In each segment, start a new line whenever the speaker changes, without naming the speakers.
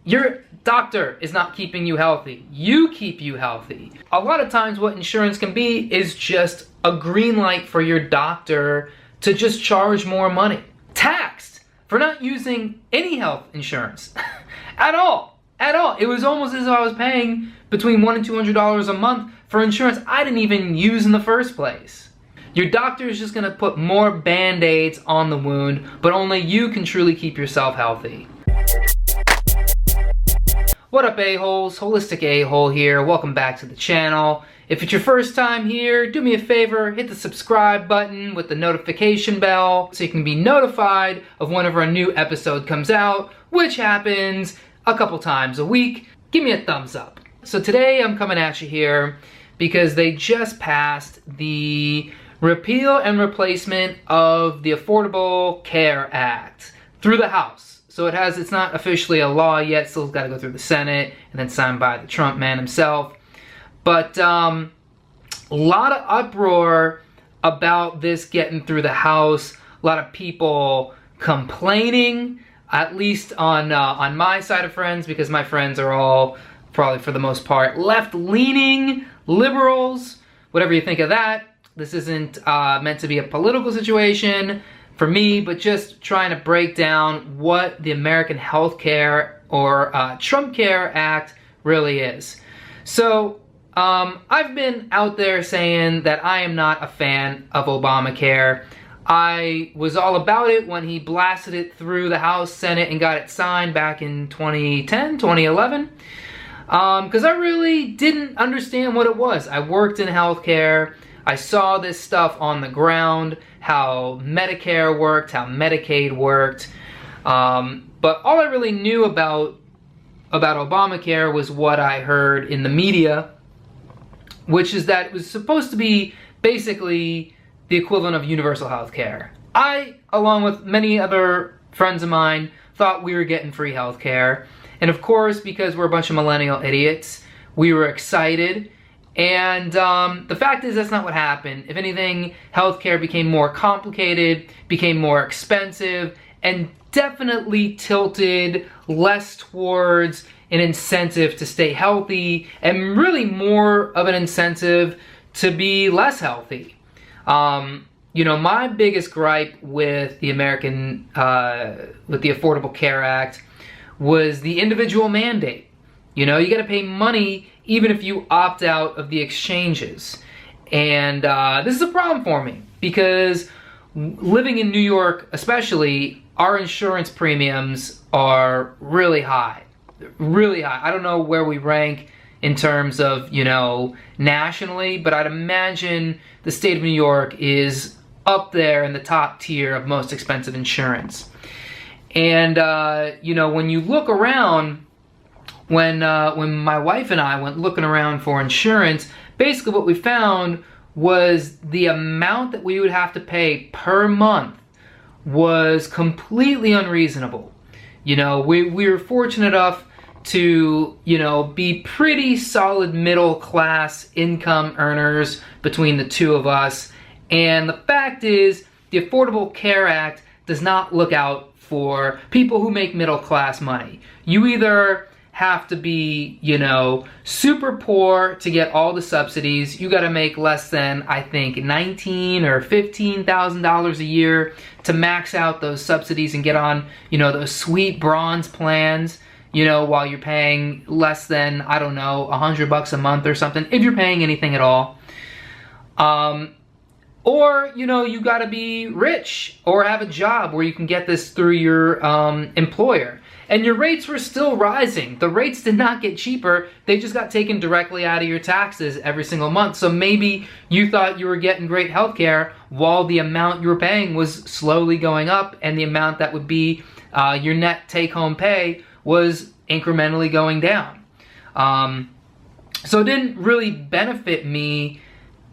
Your doctor is not keeping you healthy. You keep you healthy. A lot of times what insurance can be is just a green light for your doctor to just charge more money. Taxed for not using any health insurance at all. At all. It was almost as if I was paying between $100 and $200 a month for insurance I didn't even use in the first place. Your doctor is just gonna put more band-aids on the wound, but only you can truly keep yourself healthy. What up, a-holes? Holistic A-hole here. Welcome back to the channel. If it's your first time here, do me a favor, hit the subscribe button with the notification bell so you can be notified of whenever a new episode comes out, which happens a couple times a week. Give me a thumbs up. So today I'm coming at you here because they just passed the repeal and replacement of the Affordable Care Act through the House. So it's not officially a law yet, still got to go through the Senate and then signed by the Trump man himself. But a lot of uproar about this getting through the House. A lot of people complaining, at least on my side of friends, because my friends are all, probably for the most part, left-leaning liberals, whatever you think of that. This isn't meant to be a political situation for me, but just trying to break down what the American Health Care or Trump Care Act really is. So I've been out there saying that I am not a fan of Obamacare. I was all about it when he blasted it through the House, Senate, and got it signed back in 2010, 2011. Because I really didn't understand what it was. I worked in healthcare. I saw this stuff on the ground, how Medicare worked, how Medicaid worked. But all I really knew about Obamacare was what I heard in the media, which is that it was supposed to be basically the equivalent of universal health care. I, along with many other friends of mine, thought we were getting free health care. And of course, because we're a bunch of millennial idiots, we were excited. And the fact is, that's not what happened. If anything, healthcare became more complicated, became more expensive, and definitely tilted less towards an incentive to stay healthy, and really more of an incentive to be less healthy. You know, my biggest gripe with the with the Affordable Care Act was the individual mandate. You know, you gotta pay money even if you opt out of the exchanges. And this is a problem for me because living in New York especially, our insurance premiums are really high. Really high. I don't know where we rank in terms of, you know, nationally, but I'd imagine the state of New York is up there in the top tier of most expensive insurance. And, you know, when you look around, when my wife and I went looking around for insurance, basically what we found was the amount that we would have to pay per month was completely unreasonable. You know, we were fortunate enough to, you know, be pretty solid middle class income earners between the two of us. And the fact is, the Affordable Care Act does not look out for people who make middle class money. You either have to be, you know, super poor to get all the subsidies. You gotta make less than, I think, $19,000 or $15,000 a year to max out those subsidies and get on, you know, those sweet bronze plans, you know, while you're paying less than, I don't know, $100 a month or something, if you're paying anything at all. Or, you know, you gotta be rich or have a job where you can get this through your employer. And your rates were still rising. The rates did not get cheaper. They just got taken directly out of your taxes every single month. So maybe you thought you were getting great health care while the amount you were paying was slowly going up, and the amount that would be your net take-home pay was incrementally going down. So it didn't really benefit me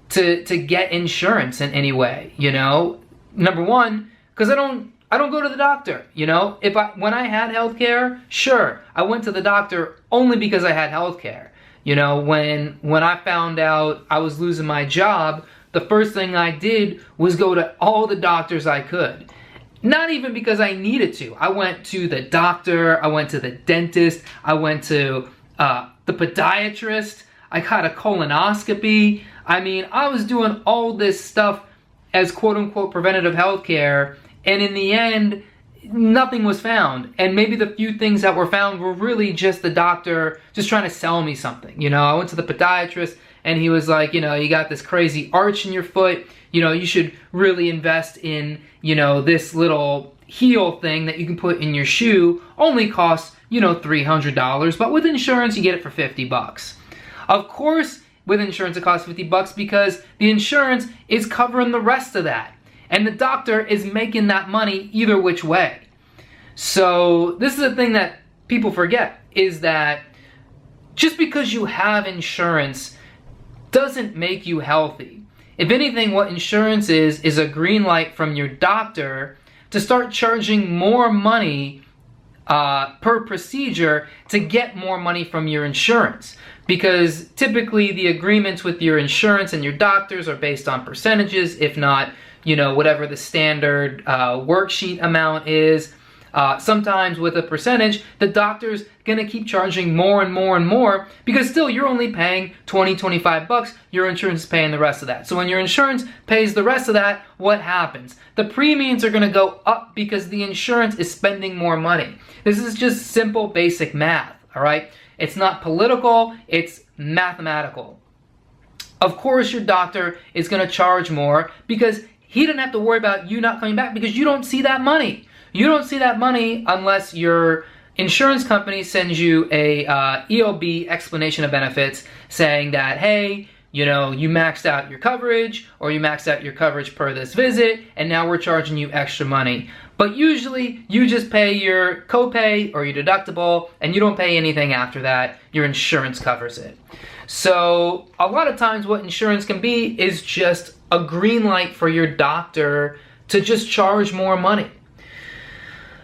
to get insurance in any way, you know? Number one, because I don't go to the doctor, you know? When I had health care, sure, I went to the doctor only because I had health care. You know, when I found out I was losing my job, the first thing I did was go to all the doctors I could. Not even because I needed to. I went to the doctor, I went to the dentist, I went to the podiatrist, I got a colonoscopy. I mean, I was doing all this stuff as quote-unquote preventative health care, and in the end, nothing was found. And maybe the few things that were found were really just the doctor just trying to sell me something. You know, I went to the podiatrist, and he was like, you know, you got this crazy arch in your foot, you know, you should really invest in, you know, this little heel thing that you can put in your shoe. Only costs, you know, $300, but with insurance you get it for 50 bucks. Of course, with insurance it costs 50 bucks because the insurance is covering the rest of that. And the doctor is making that money either which way. So this is the thing that people forget, is that just because you have insurance doesn't make you healthy. If anything, what insurance is a green light from your doctor to start charging more money per procedure to get more money from your insurance. Because typically the agreements with your insurance and your doctors are based on percentages, if not, you know, whatever the standard worksheet amount is. Sometimes with a percentage, the doctor's gonna keep charging more and more and more because still you're only paying 20, 25 bucks, your insurance is paying the rest of that. So when your insurance pays the rest of that, what happens? The premiums are gonna go up because the insurance is spending more money. This is just simple basic math, all right? It's not political, it's mathematical. Of course your doctor is gonna charge more because he didn't have to worry about you not coming back because you don't see that money. You don't see that money unless your insurance company sends you a EOB explanation of benefits saying that, hey, you know, you maxed out your coverage or you maxed out your coverage per this visit and now we're charging you extra money. But usually you just pay your copay or your deductible and you don't pay anything after that. Your insurance covers it. So a lot of times what insurance can be is just a green light for your doctor to just charge more money.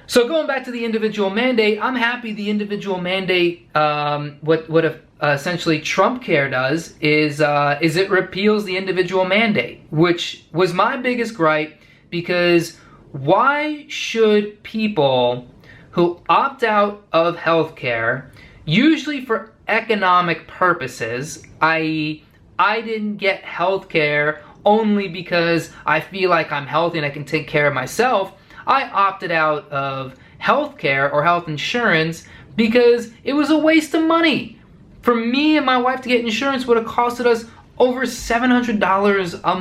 So going back to the individual mandate, I'm happy the individual mandate, what essentially Trump Care does is it repeals the individual mandate, which was my biggest gripe, because why should people who opt out of healthcare, usually for economic purposes, i.e. I didn't get healthcare only because I feel like I'm healthy and I can take care of myself, I opted out of healthcare or health insurance because it was a waste of money. For me and my wife to get insurance would have costed us over $700 a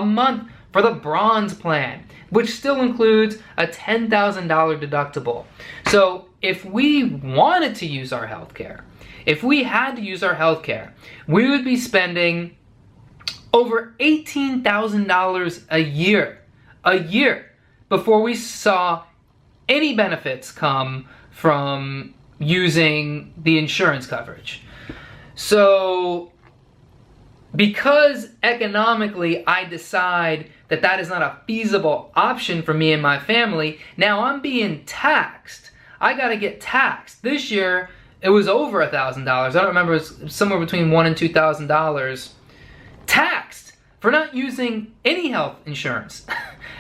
month for the bronze plan, which still includes a $10,000 deductible. So if we wanted to use our healthcare, if we had to use our healthcare, we would be spending over $18,000 a year before we saw any benefits come from using the insurance coverage. So because economically I decide that that is not a feasible option for me and my family, now I'm being taxed. I gotta get taxed. This year it was over $1,000. I don't remember, it was somewhere between $1,000 and $2,000 taxed for not using any health insurance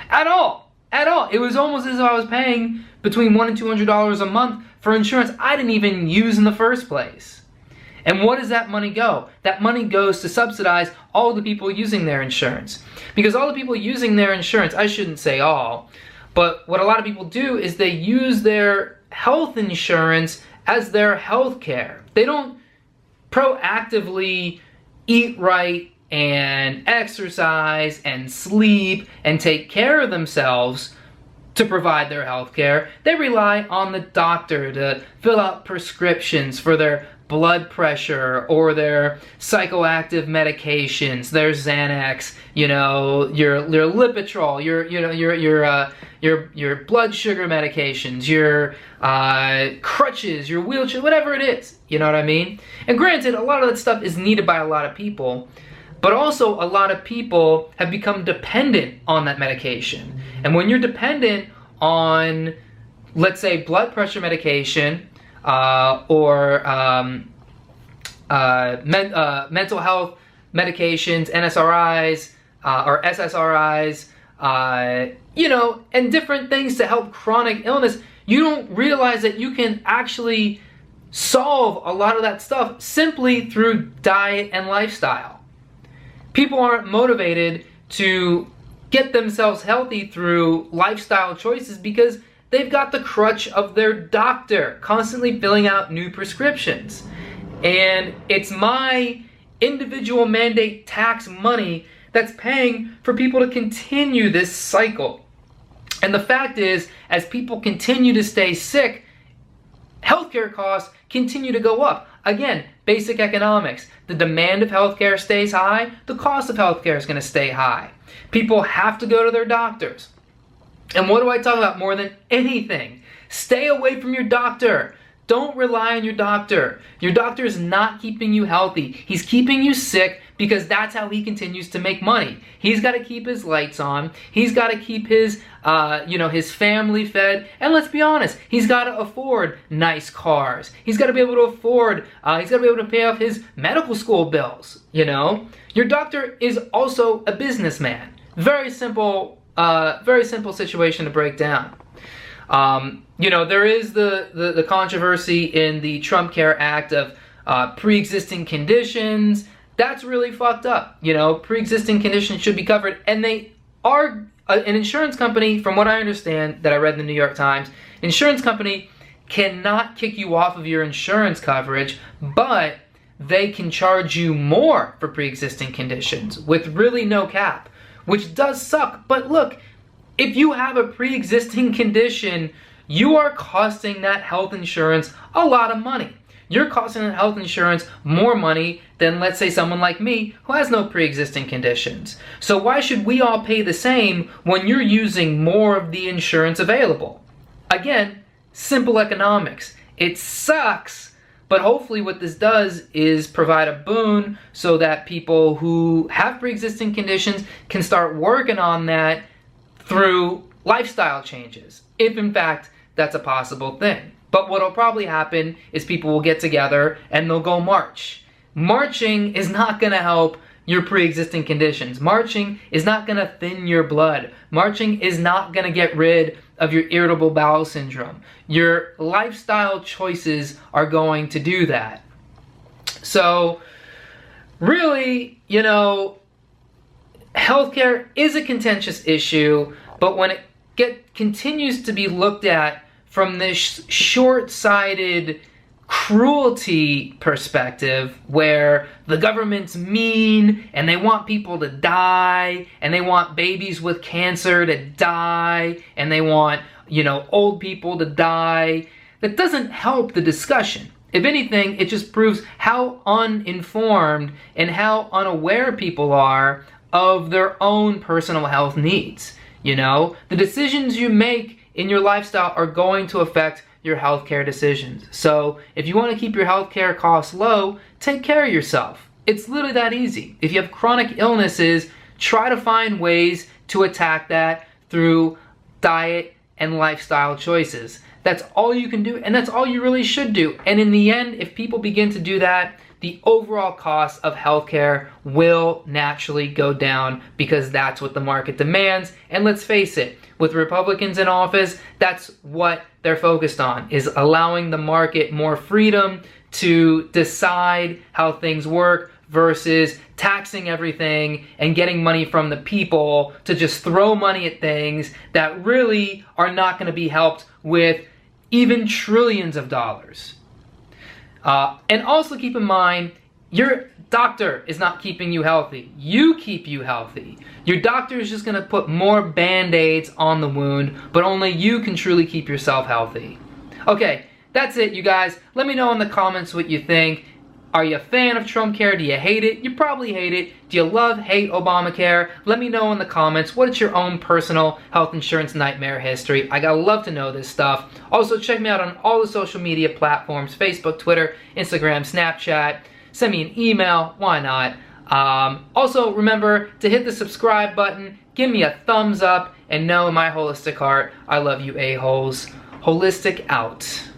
at all. At all. It was almost as if I was paying between $100 and $200 a month for insurance I didn't even use in the first place. And what does that money go? That money goes to subsidize all the people using their insurance. Because all the people using their insurance, I shouldn't say all, but what a lot of people do is they use their health insurance as their health care. They don't proactively eat right and exercise and sleep and take care of themselves to provide their health care. They rely on the doctor to fill out prescriptions for their blood pressure or their psychoactive medications, their Xanax, you know, your Lipitrol, your blood sugar medications, your crutches, your wheelchair, whatever it is. You know what I mean? And granted, a lot of that stuff is needed by a lot of people. But also, a lot of people have become dependent on that medication. And when you're dependent on, let's say, blood pressure medication or mental health medications, NSRIs or SSRIs, and different things to help chronic illness, you don't realize that you can actually solve a lot of that stuff simply through diet and lifestyle. People aren't motivated to get themselves healthy through lifestyle choices because they've got the crutch of their doctor constantly filling out new prescriptions. And it's my individual mandate tax money that's paying for people to continue this cycle. And the fact is, as people continue to stay sick, healthcare costs continue to go up. Again, basic economics. The demand of healthcare stays high, the cost of healthcare is going to stay high. People have to go to their doctors. And what do I talk about more than anything? Stay away from your doctor. Don't rely on your doctor. Your doctor is not keeping you healthy. He's keeping you sick because that's how he continues to make money. He's got to keep his lights on. He's got to keep his, his family fed. And let's be honest, he's got to afford nice cars. He's got to be able to afford, he's got to be able to pay off his medical school bills, Your doctor is also a businessman. Very simple situation to break down. There is the controversy in the Trump Care Act of pre-existing conditions. That's really fucked up. Pre-existing conditions should be covered, and they are an insurance company, from what I understand, that I read in the New York Times, an insurance company cannot kick you off of your insurance coverage, but they can charge you more for pre-existing conditions with really no cap, which does suck. But look, if you have a pre-existing condition, you are costing that health insurance a lot of money. You're costing that health insurance more money than, let's say, someone like me who has no pre-existing conditions. So why should we all pay the same when you're using more of the insurance available? Again, simple economics. It sucks, but hopefully what this does is provide a boon so that people who have pre-existing conditions can start working on that through lifestyle changes, if in fact that's a possible thing. But what'll probably happen is people will get together and they'll go march. Marching is not going to help your pre-existing conditions. Marching is not going to thin your blood. Marching is not going to get rid of your irritable bowel syndrome. Your lifestyle choices are going to do that. So really, healthcare is a contentious issue, but when it continues to be looked at from this short-sighted cruelty perspective, where the government's mean and they want people to die, and they want babies with cancer to die, and they want, old people to die, that doesn't help the discussion. If anything, it just proves how uninformed and how unaware people are of their own personal health needs. The decisions you make in your lifestyle are going to affect your healthcare decisions. So if you want to keep your healthcare costs low, take care of yourself. It's literally that easy. If you have chronic illnesses, try to find ways to attack that through diet and lifestyle choices. That's all you can do, and that's all you really should do. And in the end, if people begin to do that, the overall cost of healthcare will naturally go down because that's what the market demands. And let's face it, with Republicans in office, that's what they're focused on, is allowing the market more freedom to decide how things work versus taxing everything and getting money from the people to just throw money at things that really are not going to be helped with even trillions of dollars. And also keep in mind, your doctor is not keeping you healthy. You keep you healthy. Your doctor is just going to put more band-aids on the wound, but only you can truly keep yourself healthy. Okay, that's it, you guys. Let me know in the comments what you think. Are you a fan of Trump Care? Do you hate it? You probably hate it. Do you hate Obamacare? Let me know in the comments. What is your own personal health insurance nightmare history? I gotta love to know this stuff. Also, check me out on all the social media platforms: Facebook, Twitter, Instagram, Snapchat. Send me an email. Why not? Also, remember to hit the subscribe button, give me a thumbs up, and know in my holistic heart, I love you a-holes. Holistic out.